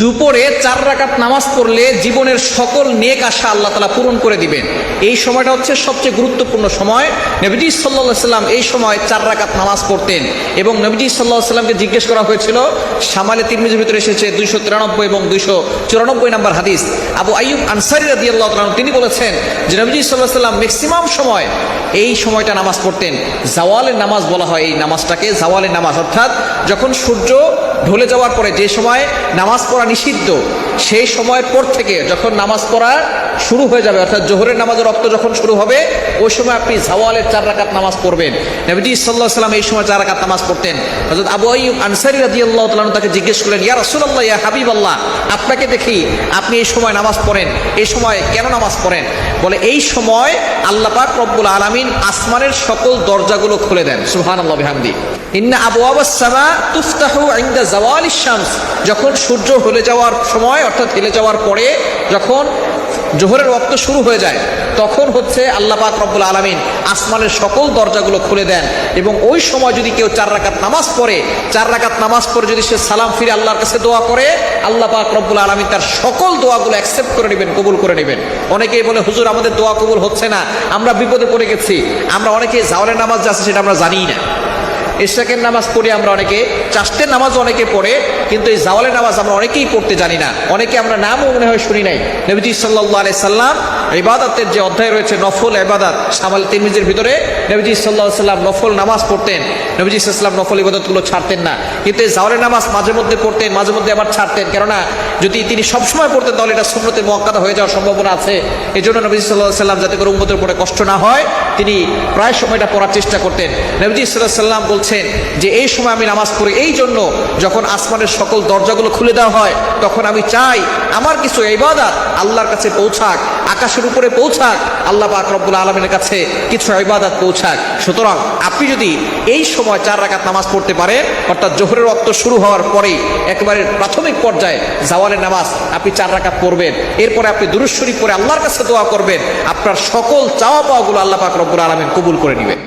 দুপুরে 4 রাকাত নামাজ পড়লে জীবনের সকল নেক আশা আল্লাহ তাআলা পূরণ করে দিবেন। এই সময়টা হচ্ছে সবচেয়ে গুরুত্বপূর্ণ সময়। নবীজি সাল্লাল্লাহু আলাইহি সাল্লাম এই সময় 4 রাকাত নামাজ পড়তেন এবং নবীজি সাল্লাল্লাহু আলাইহি সাল্লামকে জিজ্ঞেস করা হয়েছিল, শামালে তিরমিজির ভিতরে এসেছে 293 এবং 294 নম্বর হাদিস। আবু আইয়ুব আনসারী রাদিয়াল্লাহু তাআলা তিনি বলেছেন যে নবীজি সাল্লাল্লাহু আলাইহি সাল্লাম ম্যাক্সিমাম সময় এই সময়টা নামাজ পড়তেন। জাওয়ালের নামাজ বলা হয় এই নামাজটাকে, জাওয়ালের নামাজ, অর্থাৎ যখন সূর্য ঢলে যাওয়ার পরে যে সময় নামাজ পড়া নিষিদ্ধ, সেই সময়ের পর থেকে যখন নামাজ পড়া শুরু হয়ে যাবে, অর্থাৎ জোহরের নামাজের রক্ত যখন শুরু হবে, ওই সময় আপনি জাওয়ালের 4 রাকাত নামাজ পড়বেন। নবীজি সাল্লাল্লাহু আলাইহি সাল্লাম এই সময় 4 রাকাত নামাজ পড়তেন। হযরত আবু আইয়ুব আনসারী রাদিয়াল্লাহু তাআলা তাকে জিজ্ঞেস করলেন, ইয়া রাসূলুল্লাহ, ইয়া হাবিবাল্লাহ, আপনাকে দেখি আপনি এই সময় নামাজ পড়েন, এই সময় কেন নামাজ পড়েন? বলে এই সময় আল্লাহ পাক রব্বুল আলামিন আসমানের সকল দরজাগুলো খুলে দেন। সুবহানাল্লাহ বিহামদি। ইন্না আবওয়াবাস সামা তুফতাহু ইনদা জাওয়ালিশ শামস, যখন সূর্য হেলে যাওয়ার সময়, অর্থাৎ হেলে যাওয়ার পরে যখন জোহরের ওয়াক্ত শুরু হয়ে যায়, তখন হচ্ছে আল্লাহ পাক রব্বুল আলামিন আসমানের সকল দরজাগুলো খুলে দেন। এবং ওই সময় যদি কেউ 4 রাকাত নামাজ পড়ে, 4 রাকাত নামাজ পড়ে যদি সে সালাম ফিরে আল্লাহর কাছে দোয়া করে, আল্লাহ পাক রব্বুল আলামিন তার সকল দোয়াগুলো অ্যাকসেপ্ট করে নেবেন, কবুল করে নেবেন। অনেকেই বলে, হুজুর আমাদের দোয়া কবুল হচ্ছে না, আমরা বিপদে পড়ে গেছি। আমরা অনেকে জাওয়ালের নামাজ যা আছে সেটা আমরা জানিই না। ইশরাকের নামাজ পড়ি আমরা অনেকে, চাষতের নামাজও অনেকে পড়ে, কিন্তু এই জাওয়ালের নামাজ আমরা অনেকেই পড়তে জানি না। অনেকে আমরা নামও মনে হয় শুনি নাই। নবীজি সাল্লাল্লাহু আলাইহি সাল্লাম ইবাদতের যে অধ্যায় রয়েছে নফল ইবাদত, শামাল তিরমিজির ভিতরে নবীজি সাল্লাল্লাহু আলাইহি সাল্লাম নফল নামাজ পড়তেন। নবীজি সাল্লাল্লাহু আলাইহি সাল্লাম নফল ইবাদতগুলো ছাড়তেন না, কিন্তু এই জাওয়ালের নামাজ মাঝে মধ্যে পড়তেন, মাঝে মধ্যে আবার ছাড়তেন। কেননা যদি তিনি সবসময় পড়তেন তাহলে এটা সুন্নতে মুআক্কাদা হয়ে যাওয়ার সম্ভাবনা আছে। এই জন্য নবীজি সাল্লাল্লাহু আলাইহি সাল্লাম যাতে করে উম্মতের উপরে কষ্ট না হয়, তিনি প্রায় সময়টা পড়ার চেষ্টা করতেন। নবীজি সাল্লাল্লাহু আলাইহি সাল্লাম বলছেন যে এই সময় আমি নামাজ পড়ি এই জন্য, যখন আসমানের সকল দরজাগুলো খুলে দেওয়া হয়, তখন আমি চাই আমার কিছু ইবাদত আল্লাহর কাছে পৌঁছাক, আকাশের উপরে পৌঁছাক, আল্লাহ পাক রব্বুল আলামিনের কাছে কিছু ইবাদত পৌঁছাক। সুতরাং আপনি যদি এই সময় 4 রাকাত নামাজ পড়তে পারেন, অর্থাৎ জোহরের ওয়াক্ত শুরু হওয়ার পরেই একেবারে প্রাথমিক পর্যায়ে জাওয়ালের নামাজ আপনি 4 রাকাত পড়বেন, এরপরে আপনি দুরূদ শরীফ পড়ে আল্লাহর কাছে দোয়া করবেন, আপনার সকল চাওয়া পাওয়াগুলো আল্লাহ পাক রব্বুল আলামিন কবুল করে নেবেন।